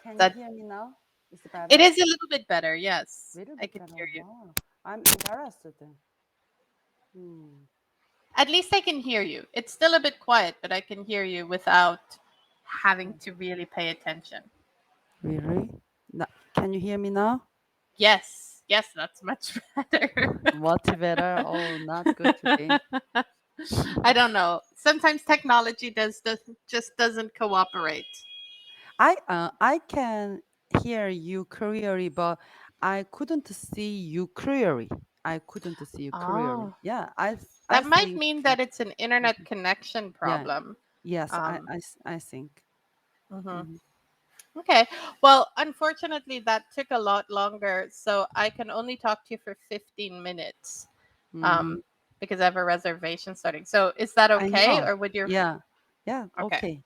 Can you That hear me now? Is it it better? is a little bit better. Yes, Little I bit can better. hear you. Wow. I'm embarrassed then. Hmm. At least I can hear you. It's still a bit quiet, but I can hear you without having Okay. to really pay attention. Really? No, can you hear me now? Yes, yes, that's much better. Much better. Oh, not good today. I don't know. Sometimes technology does just doesn't cooperate. I can hear you clearly, but I couldn't see you clearly. I couldn't see you clearly. Oh, Yeah, I that might think. mean that it's an internet connection Yeah. problem. Yes, Um, I think. mhm. Hmm. Okay. Well, unfortunately, that took a lot longer, so I can only talk to you for 15 minutes Hmm. um, because I have a reservation starting. So is that I okay, know. or would your Yeah. Yeah. okay? Okay.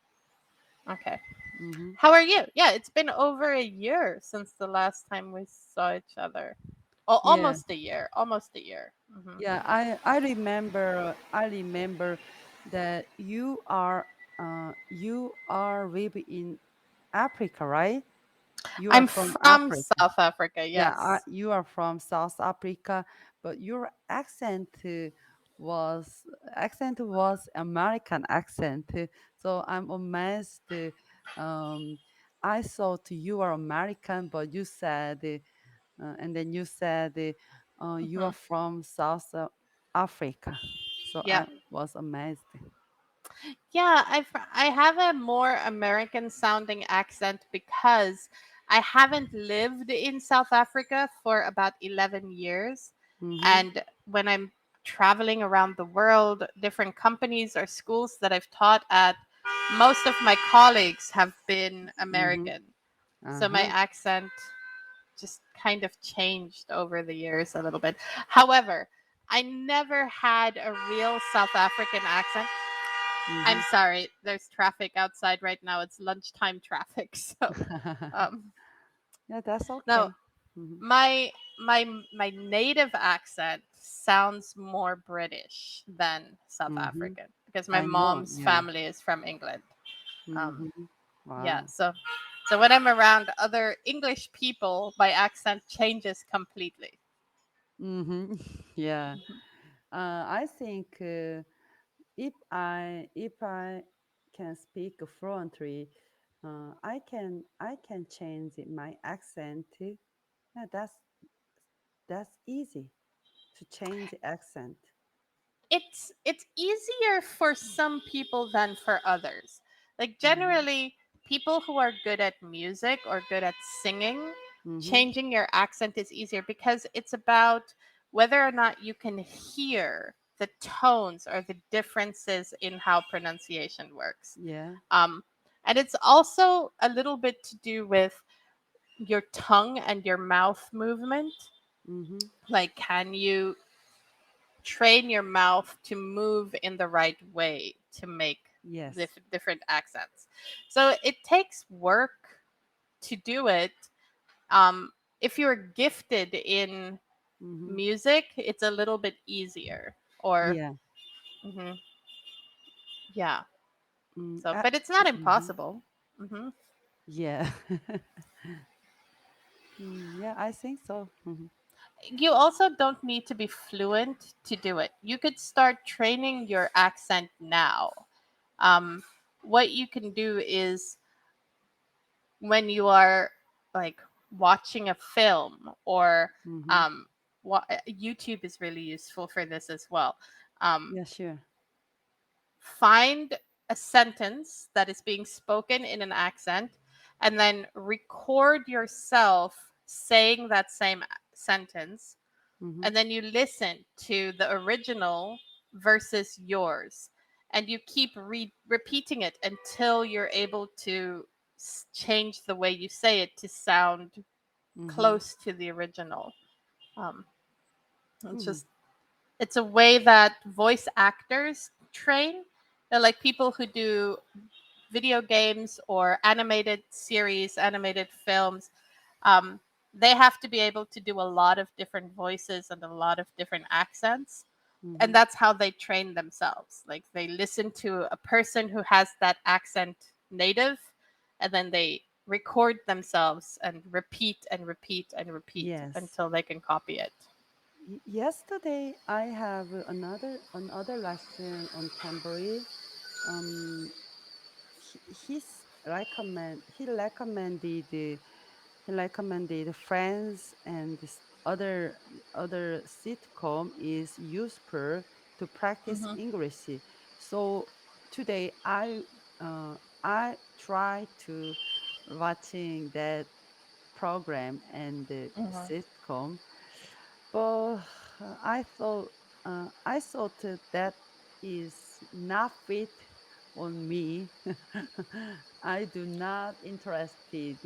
Okay. Hmm. How are you? Yeah, it's been over a year since the last time we saw each other. Oh, Yeah. almost a year. Almost a year. Yeah. I remember. I remember that you are live in Africa, right? You are I'm from from Africa. South Africa. Yeah, Yes. you are from South Africa, but your was was American accent. So I'm amazed. Um, I thought you are American, but you said, and then you said you hmm are from South Africa. So Yeah. I was amazed. Yeah, I have a more American sounding accent because I haven't lived in South Africa for about 11 years. Mm-hmm. And when I'm traveling around the world, different companies or schools that I've taught at, most of my colleagues have been Mm-hmm. American. So my Uh-huh. accent just kind of changed over the years a little bit. However, I never had a real South African accent. I'm Mm-hmm. sorry, there's traffic outside right now. It's lunchtime traffic. So, um, Yeah, that's no, okay. Mm-hmm. my my native accent sounds more British than South Mm-hmm. African because my I know. mom's Yeah. family is from England. Um, Mm-hmm. yeah, Wow. so when I'm around other English people, my accent changes completely. Mm-hmm. Yeah. I think if I can speak fluently, I can change my accent. Yeah, that's easy to change accent. It's easier for some people than for others. Like Mm-hmm. generally, people who are good at music or good at singing, Mm-hmm. changing your accent is easier because it's about whether or not you can hear the tones or the differences in how pronunciation works. Yeah. Um, and it's also a little bit to do with your tongue and your mouth movement. Mm-hmm. Like, can you train your mouth to move in the right way to make Yes. different accents. So it takes work to do it. Um, if you're gifted in Mm-hmm. music, it's a little bit easier. Or, Yeah. mhm, yeah. Mm, So, but it's not mhm. impossible. hmm Yeah. Yeah, I think so. Hmm. You also don't need to be fluent to do it. You could start training your accent now. Um, what you can do is when you are like watching a film or Hmm. um, YouTube is really useful for this as well. Um, Yeah, sure. find a sentence that is being spoken in an accent and then record yourself saying that same sentence Hmm. and then you listen to the original versus yours and you keep repeating it until you're able to change the way you say it to sound Hmm. close to the original. um, it's Hmm. just it's a way that voice actors train. They're like people who do video games or animated series, animated films. um, they have to be able to do a lot of different voices and a lot of different accents, and Hmm. that's how they train themselves. Like they listen to a person who has that accent native, and then they record themselves and repeat and repeat and repeat Yes. until they can copy it. Yesterday I have another lesson on cambly. Um, he recommended Friends and this other sitcom is useful to practice Hmm. English. So today I try to watching that program and the Hmm. sitcom, but I thought that is not fit on me. I do not interested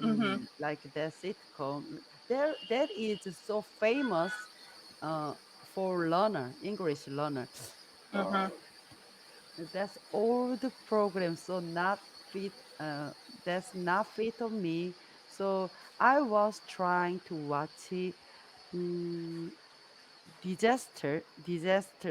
Hmm. like the sitcom. There that is so famous uh, for learner English learner, Hmm. but that's all the program. So not fit. That's not fit on me. So I was trying to watch it. mm,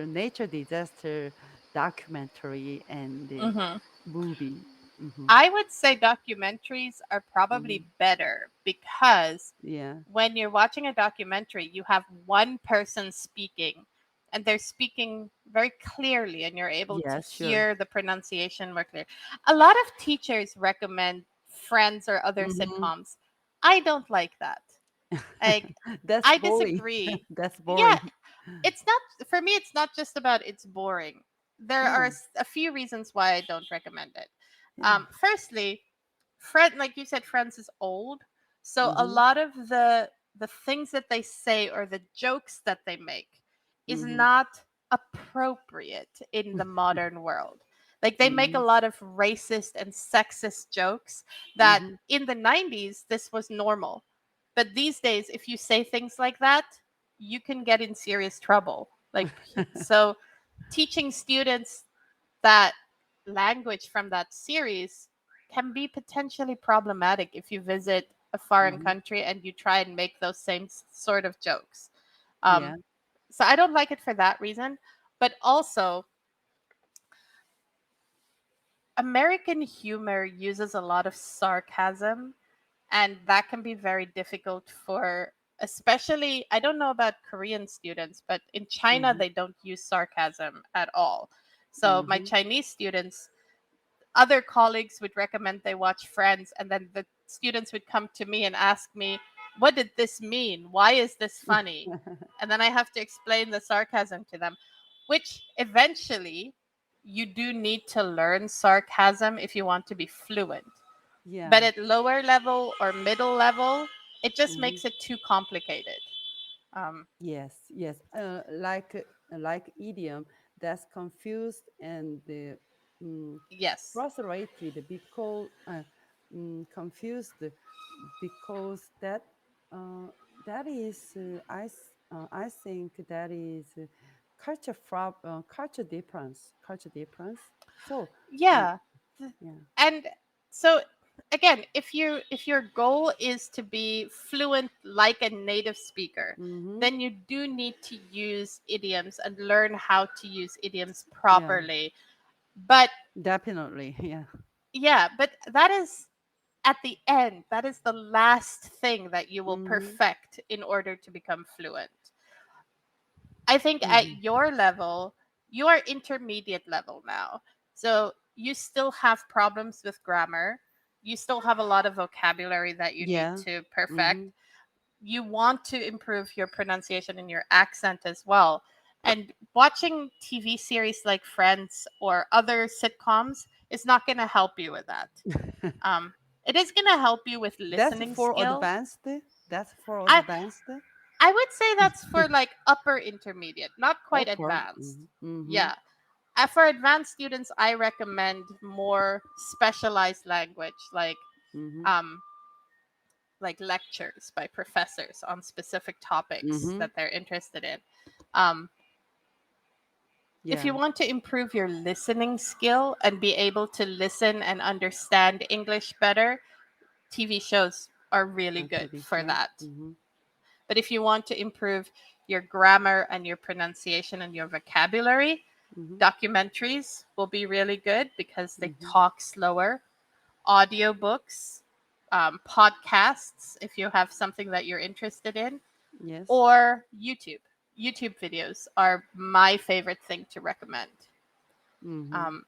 nature disaster documentary and Hmm. movie. Hmm. I would say documentaries are probably Hmm. better because Yeah. when you're watching a documentary, you have one person speaking and they're speaking very clearly and you're able to Yeah. Sure. hear the pronunciation more clear. A lot of teachers recommend Friends or other Hmm. sitcoms. I don't like that. Like, That's I boring. disagree. That's Yeah, boring. it's not, for me, it's not just about it's boring. There are Yeah. a few reasons why I don't recommend it. Yeah. Firstly, like you said, Friends is old, so a Hmm. lot of the things that they say or the jokes that they make is Hmm. not appropriate in the modern world. Like, they make a Hmm. lot of racist and sexist jokes that Hmm. in the 90s this was normal. But these days if you say things like that, you can get in serious trouble. Like, so teaching students that language from that series can be potentially problematic if you visit a foreign Hmm. country and you try and make those same sort of jokes. Yeah. Um, so I don't like it for that reason. But also, American humor uses a lot of sarcasm, and that can be very difficult for, especially, I don't know about Korean students, but in China Hmm. they don't use sarcasm at all. So my Hmm. Chinese students, other colleagues would recommend they watch Friends, and then the students would come to me and ask me, "What did this mean? Why is this funny?" And then I have to explain the sarcasm to them, which eventually you do need to learn sarcasm if you want to be fluent. But Yeah. at lower level or middle level, it just Hmm. makes it too complicated. Um, Yes, yes. Like idiom that's confused and mm, yes. frustrated because confused because uh, that is I think that is culture difference. So uh, Yeah. yeah. And so again, if your goal is to be fluent like a native speaker, Mm-hmm. then you do need to use idioms and learn how to use idioms Yeah. properly. But Definitely. Yeah. yeah, but that is at the end, that is the last thing that you will Mm-hmm. perfect in order to become fluent. I think Mm-hmm. at your level, you are intermediate level now. So you still have problems with grammar. You still have a lot of vocabulary that you need Yeah. to Mm-hmm. perfect. You want to improve your pronunciation and your accent as well. And watching TV series like Friends or other sitcoms is not going to help you with that. Um, it is going to help you with That's listening for skill. advanced. That's for I advanced. I would say that's for like upper intermediate, not quite Upper. advanced. Mm-hmm. Yeah. For advanced students, I recommend more specialized language, Mm-hmm. um, like lectures by professors on specific topics Mm-hmm. that they're interested in. Um, if Yeah. you want to improve your listening skill and be able to listen and understand English better, TV shows are really On good TV for show. that. Mm-hmm. But if you want to improve your grammar and your pronunciation and your vocabulary, Mm-hmm. documentaries will be really good because they Mm-hmm. talk slower. audiobooks, podcasts, if you have something that you're interested in, Yes. or YouTube. YouTube videos are my favorite thing to recommend, Mm-hmm. um,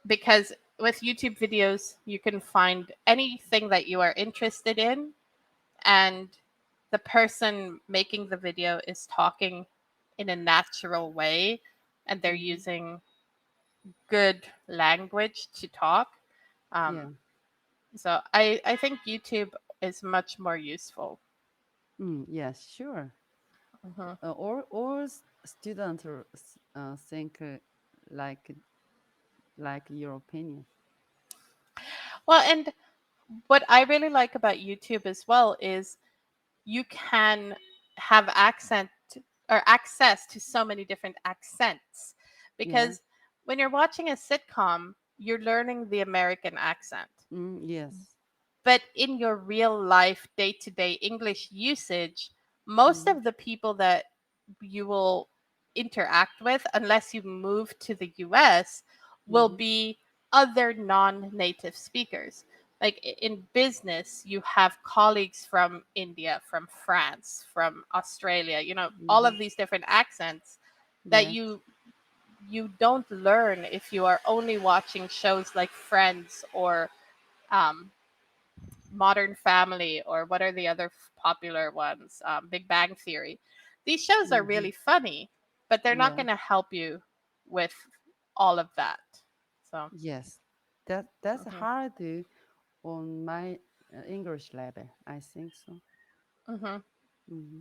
because with YouTube videos, you can find anything that you are interested in, and the person making the video is talking in a natural way, and they're Mm-hmm. using good language to talk. Yeah. Um, so I think YouTube is much more useful. Yes, sure. Hmm. All students think like your opinion. Well, and what I really like about YouTube as well is you can have access to so many different accents, Yeah. because when you're watching a sitcom, you're learning the American accent. Yes. But in your real life, day to day English usage, most Mm-hmm. of the people that you will interact with, unless you move to the US, will Mm-hmm. be other non native speakers. Like in business, you have colleagues from India, from France, from Australia, all Mm-hmm. of these different accents that Yes. you don't learn if you are only watching shows like Friends or um, Modern Family, or what are the other popular ones? Big Bang Theory. These shows are Mm-hmm. really funny, but they're not Yeah. going to help you with all of that. So, Yes. That's mhm, hard on my English level. I think so. mhm. Mm-hmm.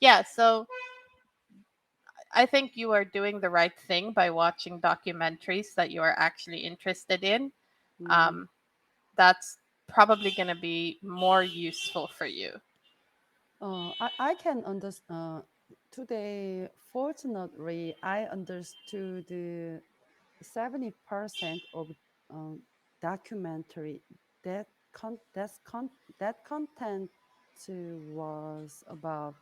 Yeah. So I think you are doing the right thing by watching documentaries that you are actually interested in. Mm-hmm. Um, that's probably going to be more useful for you. I can understand. Today, fortunately, I understood 70% of um, documentary that that content was about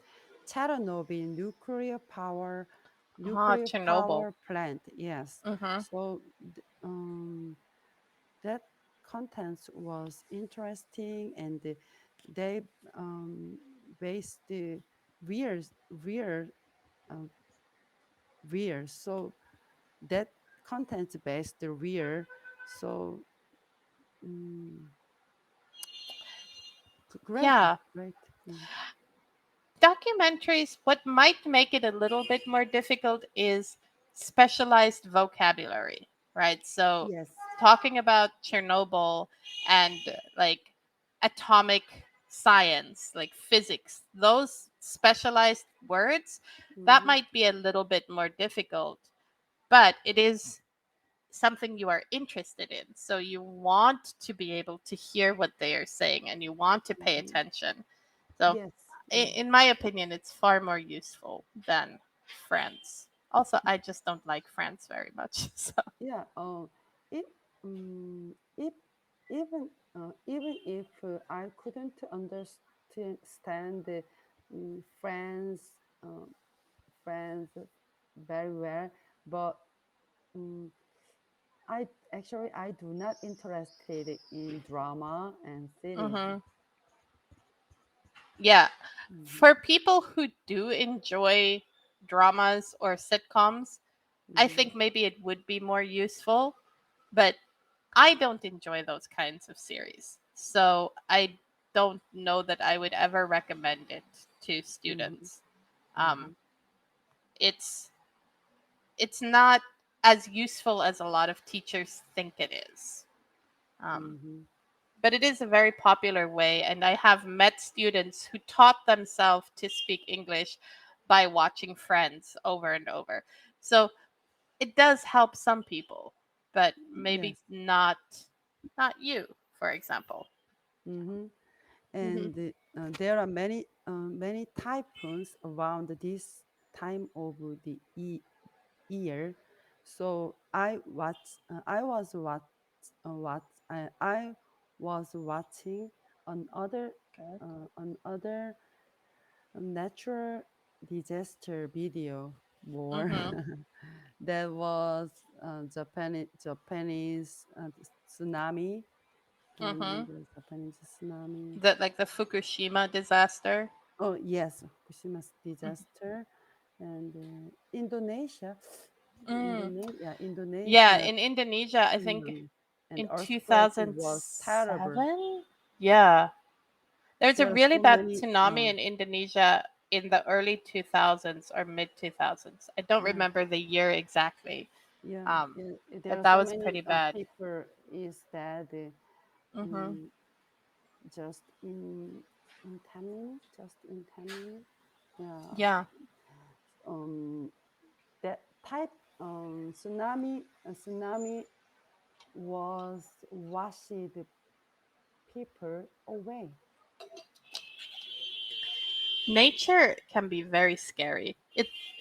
Chernobyl nuclear Chernobyl. power plant. Yes, Hmm. so that content was interesting, and they based the real real uh, real. So that content based the real. So mm, great, Yeah. great. Mm. Documentaries, what might make it a little bit more difficult is specialized vocabulary, right? So, Yes. talking about Chernobyl and like atomic science, like physics, those specialized words, that Mm-hmm. might be a little bit more difficult, but it is something you are interested in. So, you want to be able to hear what they are saying and you want to pay Mm-hmm. attention. So, Yes. Mm. in my opinion, it's far more useful than Friends. Also, I just don't like Friends very much. So, Yeah. If if even if I couldn't understand the friends friends very well, but um, I do not interested in drama and series. hmm, yeah, Mm-hmm. for people who do enjoy dramas or sitcoms, I Mm-hmm. think maybe it would be more useful. But I don't enjoy those kinds of series, so I don't know that I would ever recommend it to Mm-hmm. students. Mm-hmm. Um, it's it's not as useful as a lot of teachers think it is. Um, Mm-hmm. but it is a very popular way, and I have met students who taught themselves to speak English by watching Friends over and over. So it does help some people, but maybe Yes. not you, for example. Mm-hmm. Hmm. And there are many typhoons around this time of the year. So I was watching another Good. another natural disaster video more. Hmm. That was Japanese tsunami. Mm-hmm. the Japanese tsunami. That like the Fukushima disaster. Oh yes, Fukushima's Mhm. disaster, and Indonesia, Mm. Yeah, Indonesia in Indonesia, I think tsunami and in earthquake was terrible. 2007. Yeah. There's a There are really so bad many. tsunami in Indonesia in the early 2000s or mid 2000s. I don't Yeah, remember the year exactly. yeah, Um, there but are that so was many pretty bad. people is that Hmm. mm, just in 10 minutes, just in 10 minutes. Yeah, Yeah. um, that type tsunami was washed people away. Nature can be very scary.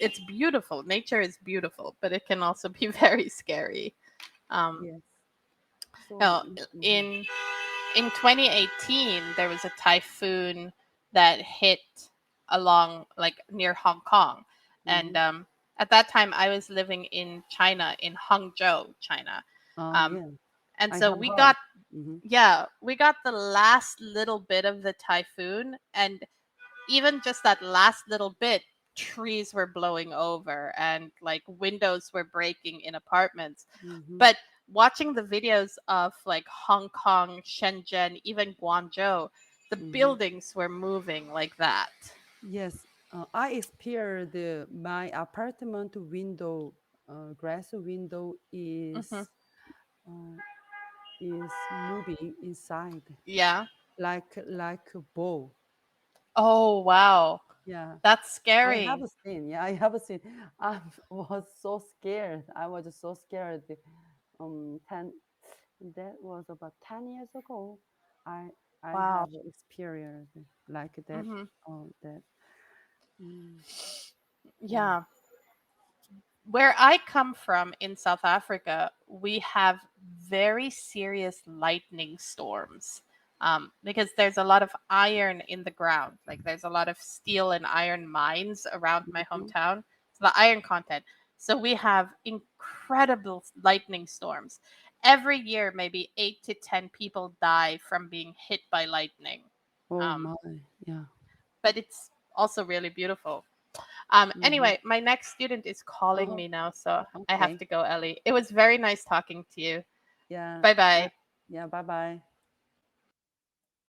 It's beautiful. Nature is beautiful, but it can also be very scary. Um, Yes. So, no, mhm, in 2018 there was a typhoon that hit along like near Hong Kong, and mhm. at that time I was living in China, in Hangzhou, China, um, Yeah, and I so have we heard. got, Hmm. yeah, we got the last little bit of the typhoon, and even just that last little bit, trees were blowing over and like windows were breaking in apartments. Hmm. But watching the videos of like Hong Kong, Shenzhen, even Guangzhou, the Hmm. buildings were moving like that. Yes, I experienced my apartment window, glass window Hmm. uh, is moving inside Yeah. like a ball. Oh, wow. Yeah, That's I have scary. seen. Yeah, I have seen. I was so scared. I was so scared. 10. That was about 10 years ago. I I Wow. have experienced like that. Hmm. That. Mm, yeah. Yeah. Where I come from in South Africa, we have very serious lightning storms, because there's a lot of iron in the ground. Like there's a lot of steel and iron mines around my Mhm. hometown. So the iron content. So we have incredible lightning storms. Every year, maybe 8 to 10 people die from being hit by lightning. Oh Um, my. Yeah. but it's also really beautiful. Hmm. Anyway, my next student is calling Oh, me now, so I have okay. to go, Ellie. It was very nice talking to you. Yeah. Bye Uh, bye. yeah. Bye bye.